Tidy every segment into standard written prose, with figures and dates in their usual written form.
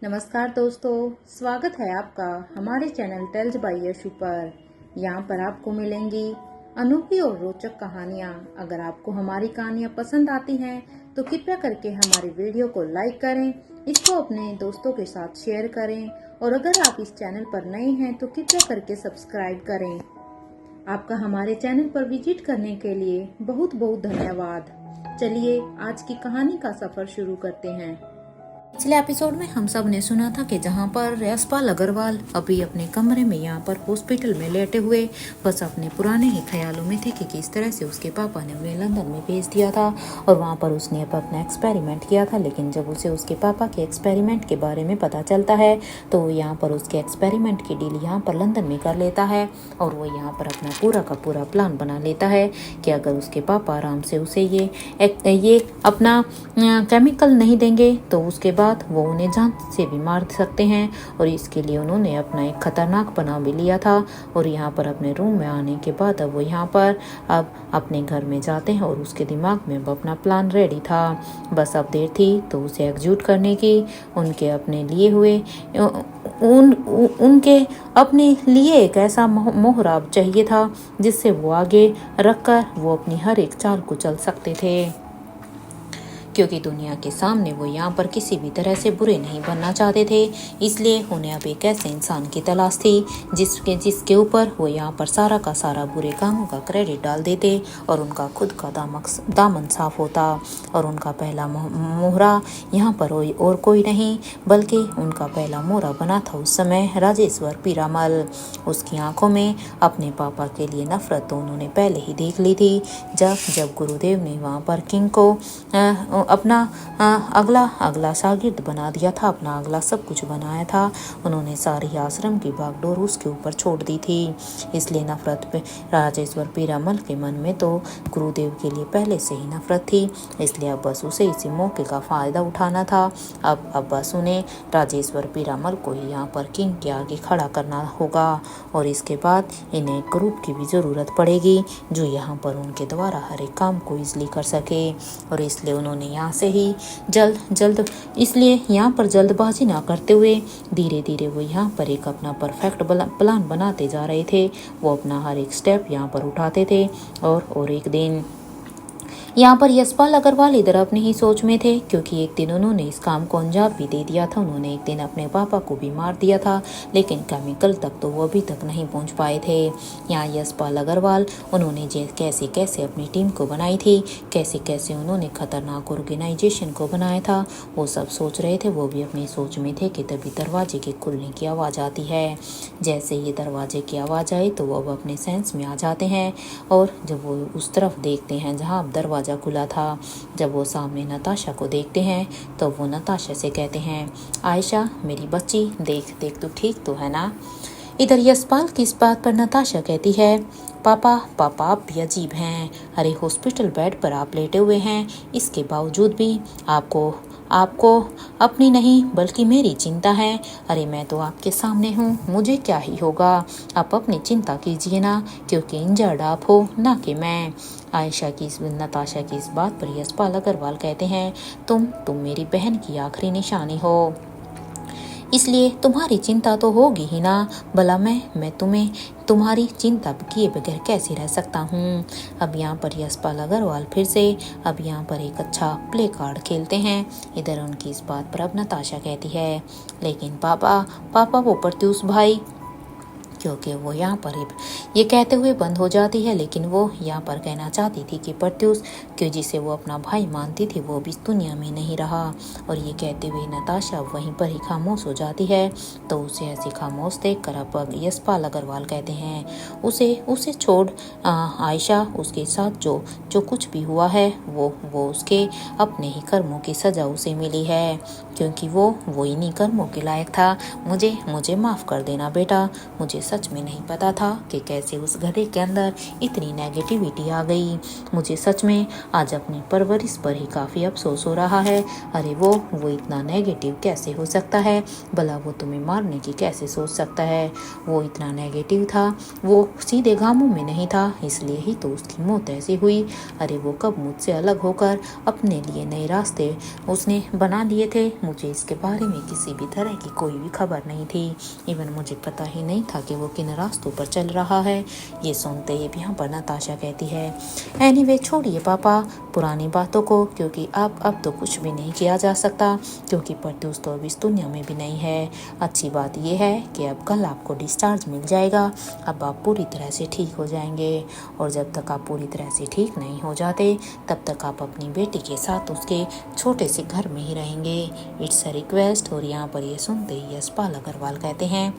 नमस्कार दोस्तों, स्वागत है आपका हमारे चैनल टेल्स बाय यशु पर। यहाँ पर आपको मिलेंगी अनोखी और रोचक कहानियाँ। अगर आपको हमारी कहानियाँ पसंद आती हैं तो कृपया करके हमारी वीडियो को लाइक करें, इसको अपने दोस्तों के साथ शेयर करें और अगर आप इस चैनल पर नए हैं तो कृपया करके सब्सक्राइब करें। आपका हमारे चैनल पर विजिट करने के लिए बहुत बहुत धन्यवाद। चलिए आज की कहानी का सफर शुरू करते हैं। पिछले एपिसोड में हम सब ने सुना था कि जहाँ पर यशपाल अग्रवाल अभी अपने कमरे में यहाँ पर हॉस्पिटल में लेटे हुए बस अपने पुराने ही ख्यालों में थे कि किस तरह से उसके पापा ने उन्हें लंदन में भेज दिया था और वहाँ पर उसने अपना एक्सपेरिमेंट किया था। लेकिन जब उसे उसके पापा के एक्सपेरिमेंट के बारे में पता चलता है तो वो यहाँ पर उसके एक्सपेरिमेंट की डील यहाँ पर लंदन में कर लेता है और वो यहाँ पर अपना पूरा का पूरा प्लान बना लेता है कि अगर उसके पापा आराम से उसे ये अपना केमिकल नहीं देंगे तो उसके बाद वो उन्हें जान से भी मार सकते हैं। और इसके लिए उन्होंने अपना एक खतरनाक बना भी लिया था और यहाँ पर अपने रूम में आने के बाद अब वो यहाँ पर अब अपने घर में जाते हैं और उसके दिमाग में अब अपना प्लान रेडी था। बस अब देर थी तो उसे एग्जीक्यूट करने की। उनके अपने लिए हुए उनके अपने लिए एक ऐसा मोहराब चाहिए था जिससे वो आगे रखकर वो अपनी हर एक चाल को चल सकते थे, क्योंकि दुनिया के सामने वो यहाँ पर किसी भी तरह से बुरे नहीं बनना चाहते थे। इसलिए उन्हें अब एक ऐसे इंसान की तलाश थी जिसके ऊपर वो यहाँ पर सारा का सारा बुरे कामों का क्रेडिट डाल देते और उनका खुद का दामन साफ होता। और उनका पहला मोहरा यहाँ पर और कोई नहीं बल्कि उनका पहला मोहरा बना था उस समय राजेश्वर पीरामल। उसकी आंखों में अपने पापा के लिए नफरत तो उन्होंने पहले ही देख ली थी। जब गुरुदेव ने वहाँ पर किंग को अपना अगला शागिर्द बना दिया था, अपना अगला सब कुछ बनाया था, उन्होंने सारी आश्रम की बागडोर उसके ऊपर छोड़ दी थी। इसलिए नफरत पे राजेश्वर पीरामल के मन में तो गुरुदेव के लिए पहले से ही नफरत थी। इसलिए अब बस उसे इसी मौके का फ़ायदा उठाना था। अब बस उन्हें राजेश्वर पीरामल को ही यहाँ पर किंग के आगे खड़ा करना होगा और इसके बाद इन्हें एक ग्रुप की भी ज़रूरत पड़ेगी जो यहाँ पर उनके द्वारा हर एक काम को ईजिली कर सके। और इसलिए उन्होंने यहाँ से ही इसलिए यहाँ पर जल्दबाजी ना करते हुए धीरे धीरे वो यहाँ पर एक अपना परफेक्ट प्लान बनाते जा रहे थे। वो अपना हर एक स्टेप यहाँ पर उठाते थे और एक दिन यहाँ पर यशपाल अग्रवाल इधर अपनी ही सोच में थे, क्योंकि एक दिन उन्होंने इस काम को अंजाम भी दे दिया था। उन्होंने एक दिन अपने पापा को भी मार दिया था, लेकिन केमिकल तक तो वो अभी तक नहीं पहुँच पाए थे। यहाँ यशपाल अग्रवाल उन्होंने कैसे कैसे अपनी टीम को बनाई थी, कैसे कैसे उन्होंने खतरनाक ऑर्गेनाइजेशन को बनाया था, वो सब सोच रहे थे। वो भी अपनी सोच में थे कि तभी दरवाजे के खुलने की आवाज़ आती है। जैसे ये दरवाजे की आवाज़ आई तो वो अब अपने सेंस में आ जाते हैं और जब वो उस तरफ देखते हैं जहाँ अब दरवाज़ा खुला था, जब वो सामने नताशा को देखते हैं तो वो नताशा से कहते हैं, आयशा मेरी बच्ची, देख देख तू ठीक तो है ना। इधर यशपाल की इस बात पर नताशा कहती है, पापा पापा आप भी अजीब हैं। अरे हॉस्पिटल बेड पर आप लेटे हुए हैं, इसके बावजूद भी आपको अपनी नहीं बल्कि मेरी चिंता है। अरे मैं तो आपके सामने हूँ, मुझे क्या ही होगा। आप अपनी चिंता कीजिए ना, क्योंकि इंजर्ड आप हो ना कि मैं। नताशा की इस बात पर यशपाल अग्रवाल कहते हैं, तुम मेरी बहन की आखिरी निशानी हो, इसलिए तुम्हारी चिंता तो होगी ही ना। भला मैं तुम्हें तुम्हारी चिंता किए बगैर कैसे रह सकता हूँ। अब यहाँ पर यशपाल अग्रवाल फिर से अब यहाँ पर एक अच्छा प्ले कार्ड खेलते हैं। इधर उनकी इस बात पर अब नताशा कहती है, लेकिन पापा वो प्रत्युष भाई, क्योंकि वो यहाँ पर ये कहते हुए बंद हो जाती है। लेकिन वो यहाँ पर कहना चाहती थी कि प्रत्युष क्यों जिसे वो अपना भाई मानती थी वो भी इस दुनिया में नहीं रहा। और ये कहते हुए नताशा वहीं पर ही खामोश हो जाती है। तो उसे ऐसी खामोश देख कर अब यशपाल अग्रवाल कहते हैं, उसे छोड़ आयशा, उसके साथ जो कुछ भी हुआ है वो उसके अपने ही कर्मों की सजा उसे मिली है, क्योंकि वो इन्हीं कर्मों के लायक था। मुझे माफ़ कर देना बेटा, मुझे सच में नहीं पता था कि कैसे उस गधे के अंदर इतनी नेगेटिविटी आ गई। मुझे सच में आज अपनी परवरिश पर ही काफ़ी अफसोस हो रहा है। अरे वो इतना नेगेटिव कैसे हो सकता है? भला वो तुम्हें मारने की कैसे सोच सकता है? वो इतना नेगेटिव था, वो सीधे गामों में नहीं था, इसलिए ही तो उसकी मौत ऐसी हुई। अरे वो कब मुझसे अलग होकर अपने लिए नए रास्ते उसने बना लिए थे। मुझे इसके बारे में किसी भी तरह की कोई भी खबर नहीं थी। इवन मुझे पता ही नहीं था कि वो किन रास्तों पर चल रहा है। ये सुनते ही यहाँ पर नताशा कहती है, एनीवे छोड़िए पापा पुरानी बातों को, क्योंकि अब तो कुछ भी नहीं किया जा सकता, क्योंकि प्रत्युष तो अब इस दुनिया में भी नहीं है। अच्छी बात यह है कि अब कल आपको डिस्चार्ज मिल जाएगा। अब आप पूरी तरह से ठीक हो जाएंगे, और जब तक आप पूरी तरह से ठीक नहीं हो जाते तब तक आप अपनी बेटी के साथ उसके छोटे से घर में ही रहेंगे। It's a request. और यहाँ पर ये सुनते ही यशपाल अग्रवाल कहते हैं,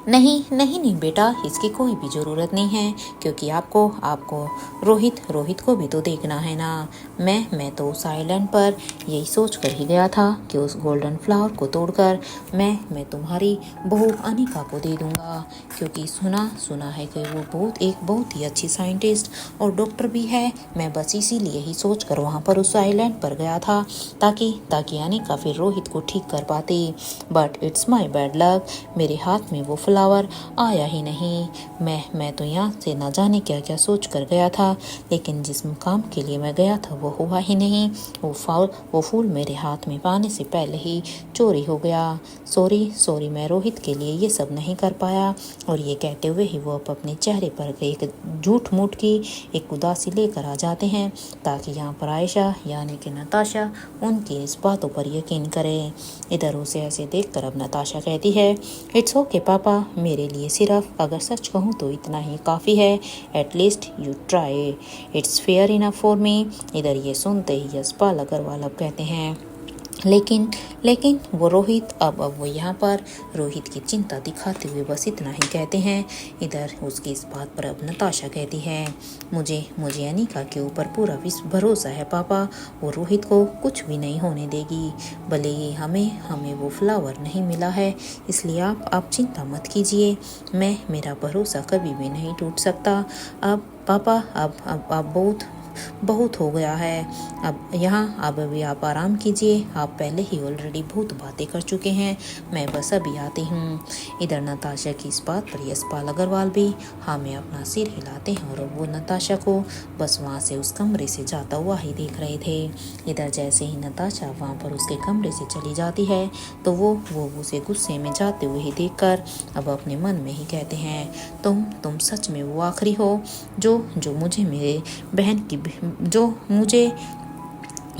नहीं नहीं नहीं बेटा, इसकी कोई भी ज़रूरत नहीं है, क्योंकि आपको रोहित को भी तो देखना है ना। मैं तो उस आइलैंड पर यही सोच कर ही गया था कि उस गोल्डन फ्लावर को तोड़कर मैं तुम्हारी बहू अनिका को दे दूंगा, क्योंकि सुना है कि वो बहुत ही अच्छी साइंटिस्ट और डॉक्टर भी है। मैं बस इसीलिए ही सोच कर वहाँ पर उस आइलैंड पर गया था, ताकि अनिका फिर रोहित को ठीक कर पाती। But it's my bad luck, मेरे हाथ में वो फ्लावर आया ही नहीं। मैं तो यहाँ से न जाने क्या क्या सोच कर गया था, लेकिन जिस काम के लिए मैं गया था वो हुआ ही नहीं। वो फूल मेरे हाथ में पाने से पहले ही चोरी हो गया। सॉरी मैं रोहित के लिए ये सब नहीं कर पाया। और ये कहते हुए ही वो अपने चेहरे पर एक झूठ मूठ की एक उदासी लेकर आ जाते हैं, ताकि यहाँ पर आयशा यानी कि नताशा उनकी इस बातों पर यकीन करे। इधर उसे ऐसे देखकर अब नताशा कहती है, इट्स ओके पापा, मेरे लिए सिर्फ अगर सच कहूँ तो इतना ही काफ़ी है। At least you try, it's fair enough for me. इधर ये सुनते ही यशपाल अग्रवाल अब कहते हैं, लेकिन वो रोहित अब वो यहाँ पर रोहित की चिंता दिखाते हुए बस इतना ही कहते हैं। इधर उसकी इस बात पर अब नताशा कहती है, मुझे अनिका के ऊपर पूरा भरोसा है पापा, वो रोहित को कुछ भी नहीं होने देगी। भले ही हमें वो फ्लावर नहीं मिला है, इसलिए आप चिंता मत कीजिए। मेरा भरोसा कभी भी नहीं टूट सकता। अब पापा अब बहुत हो गया है। अब अभी आप आराम कीजिए। आप पहले ही ऑलरेडी बहुत बातें कर चुके हैं। मैं बस अभी आती हूँ। इधर नताशा की इस बात पर यशपाल अग्रवाल भी हाँ में अपना सिर हिलाते हैं, और वो नताशा को बस वहाँ से उस कमरे से जाता हुआ ही देख रहे थे। इधर जैसे ही नताशा वहाँ पर उसके कमरे से चली जाती है तो वो उसे गुस्से में जाते हुए ही देखकर अब अपने मन में ही कहते हैं, तुम सच में वो आखिरी हो जो मुझे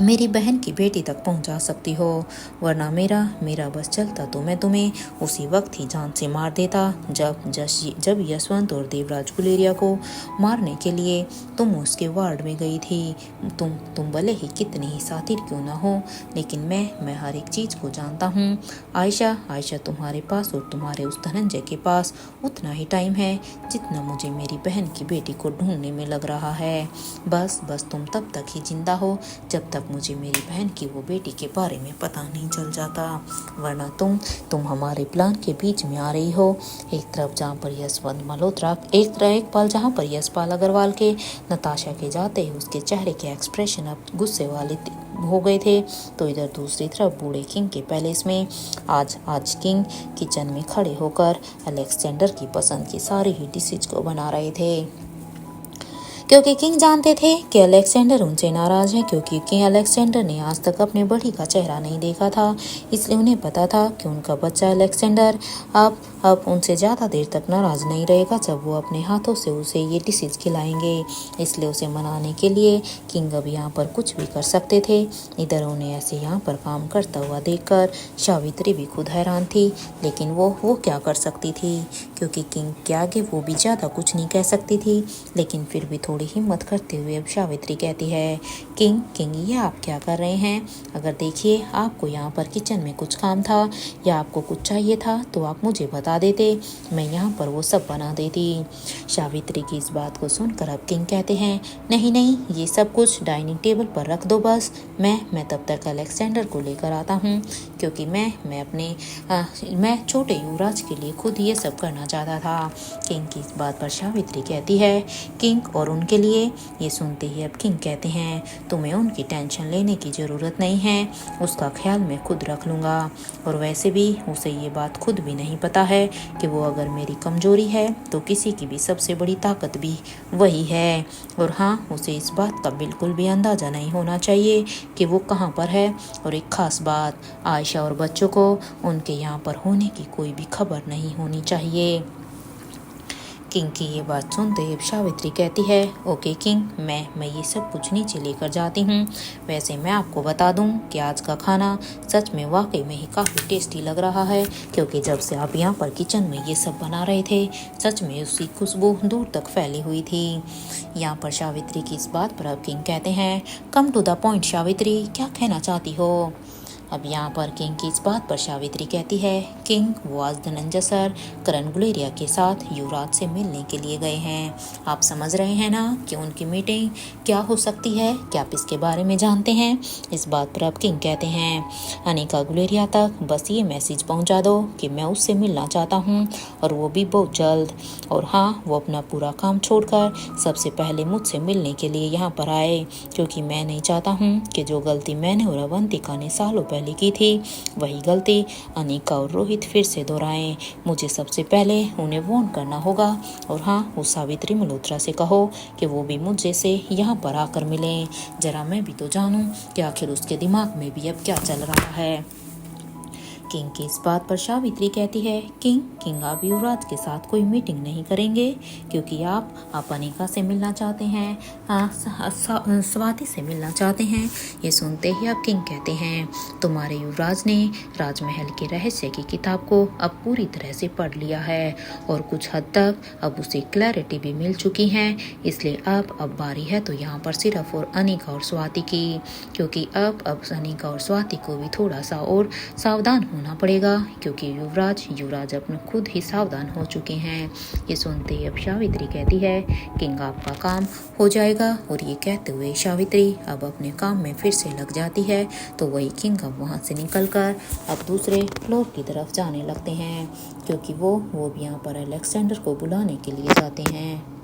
मेरी बहन की बेटी तक पहुंचा सकती हो, वरना मेरा बस चलता तो मैं तुम्हें उसी वक्त ही जान से मार देता जब यशवंत और देवराज गुलेरिया को मारने के लिए तुम उसके वार्ड में गई थी। तुम भले ही कितनी ही सातिर क्यों ना हो, लेकिन मैं हर एक चीज़ को जानता हूँ। आयशा तुम्हारे पास और तुम्हारे उस धनंजय के पास उतना ही टाइम है जितना मुझे मेरी बहन की बेटी को ढूंढने में लग रहा है। बस तुम तब तक ही जिंदा हो जब तक मुझे मेरी बहन की वो बेटी के बारे में पता नहीं चल जाता, वरना तुम हमारे प्लान के बीच में आ रही हो। एक तरफ जहाँ पर यशवंत मल्होत्रा एक पल जहाँ पर यशपाल अग्रवाल के नताशा के जाते ही उसके चेहरे के एक्सप्रेशन अब गुस्से वाले हो गए थे, तो इधर दूसरी तरफ बूढ़े किंग के पैलेस में आज किंग किचन में खड़े होकर अलेक्जेंडर की पसंद की सारी ही डिशेज को बना रहे थे, क्योंकि किंग जानते थे कि अलेक्जेंडर उनसे नाराज है, क्योंकि किंग अलेक्जेंडर ने आज तक अपने बड़ी का चेहरा नहीं देखा था। इसलिए उन्हें पता था कि उनका बच्चा अलेक्जेंडर अब उनसे ज़्यादा देर तक नाराज नहीं रहेगा जब वो अपने हाथों से उसे ये डिशेज खिलाएंगे। इसलिए उसे मनाने के लिए किंग अब यहाँ पर कुछ भी कर सकते थे। इधर उन्हें ऐसे यहाँ पर काम करता हुआ देखकर सावित्री भी खुद हैरान थी, लेकिन वो क्या कर सकती थी, क्योंकि किंग के आगे वो भी ज़्यादा कुछ नहीं कह सकती थी। लेकिन फिर भी थोड़ी थोड़ी हिम्मत करते हुए अब सावित्री कहती है, किंग ये आप क्या कर रहे हैं? अगर देखिए आपको यहाँ पर किचन में कुछ काम था या आपको कुछ चाहिए था तो आप मुझे बता देते, मैं यहाँ पर वो सब बना देती। सावित्री की इस बात को सुनकर अब किंग कहते हैं, नहीं ये सब कुछ डाइनिंग टेबल पर रख दो बस, मैं तब तक अलेक्जेंडर को लेकर आता हूँ, क्योंकि मैं छोटे युवराज के लिए खुद ये सब करना चाहता था। किंग की इस बात पर सावित्री कहती है, किंग और उनके लिए। ये सुनते ही अब किंग कहते हैं, तुम्हें उनकी टेंशन लेने की ज़रूरत नहीं है, उसका ख्याल मैं खुद रख लूँगा। और वैसे भी उसे ये बात खुद भी नहीं पता है कि वो अगर मेरी कमज़ोरी है तो किसी की भी सबसे बड़ी ताकत भी वही है। और हाँ, उसे इस बात का बिल्कुल भी अंदाज़ा नहीं होना चाहिए कि वो कहाँ पर है। और एक ख़ास बात, आयशा और बच्चों को उनके यहाँ पर होने की कोई भी खबर नहीं होनी चाहिए। किंग की ये बात सुनते ही सावित्री कहती है, ओके किंग, मैं ये सब कुछ नीचे लेकर जाती हूँ। वैसे मैं आपको बता दूँ कि आज का खाना सच में वाकई में ही काफ़ी टेस्टी लग रहा है, क्योंकि जब से आप यहाँ पर किचन में ये सब बना रहे थे सच में उसकी खुशबू दूर तक फैली हुई थी। यहाँ पर सावित्री की इस बात पर अब किंग कहते हैं, come to the point Savitri, क्या कहना चाहती हो? अब यहाँ पर किंग की इस बात पर सावित्री कहती है, किंग वो आज धनंजय सर करण गुलेरिया के साथ युवराज से मिलने के लिए गए हैं। आप समझ रहे हैं ना कि उनकी मीटिंग क्या हो सकती है? क्या आप इसके बारे में जानते हैं? इस बात पर अब किंग कहते हैं, अनिका गुलेरिया तक बस ये मैसेज पहुँचा दो कि मैं उससे मिलना चाहता हूँ, और वो भी बहुत जल्द। और हाँ, वो अपना पूरा काम छोड़कर सबसे पहले मुझसे मिलने के लिए यहाँ पर आए, क्योंकि मैं नहीं चाहता हूँ कि जो गलती मैंने और अवंतिका ने सालों पहले की थी वही गलती अनिका और रोहित फिर से दोहराएं। मुझे सबसे पहले उन्हें वार्न करना होगा। और हाँ, वो सावित्री मल्होत्रा से कहो कि वो भी मुझे से यहाँ पर आकर मिलें, जरा मैं भी तो जानूं कि आखिर उसके दिमाग में भी अब क्या चल रहा है। किंग की इस बात पर सावित्री कहती है, किंग आप युवराज के साथ कोई मीटिंग नहीं करेंगे, क्योंकि आप अनिका से मिलना चाहते हैं, स्वाति से मिलना चाहते हैं। ये सुनते ही अब किंग कहते हैं, तुम्हारे युवराज ने राजमहल के रहस्य की किताब को अब पूरी तरह से पढ़ लिया है, और कुछ हद तक अब उसे क्लैरिटी भी मिल चुकी है। इसलिए अब बारी है तो यहाँ पर सिर्फ और अनिका और स्वाति की, क्योंकि अब अनिका और स्वाति को भी थोड़ा सा और सावधान होना पड़ेगा, क्योंकि युवराज अपने खुद ही सावधान हो चुके हैं। ये सुनते ही अब सावित्री कहती है, किंग आपका काम हो जाएगा। और ये कहते हुए सावित्री अब अपने काम में फिर से लग जाती है। तो वही किंग अब वहाँ से निकलकर अब दूसरे फ्लोर की तरफ जाने लगते हैं, क्योंकि वो भी यहाँ पर अलेक्जेंडर को बुलाने के लिए जाते हैं।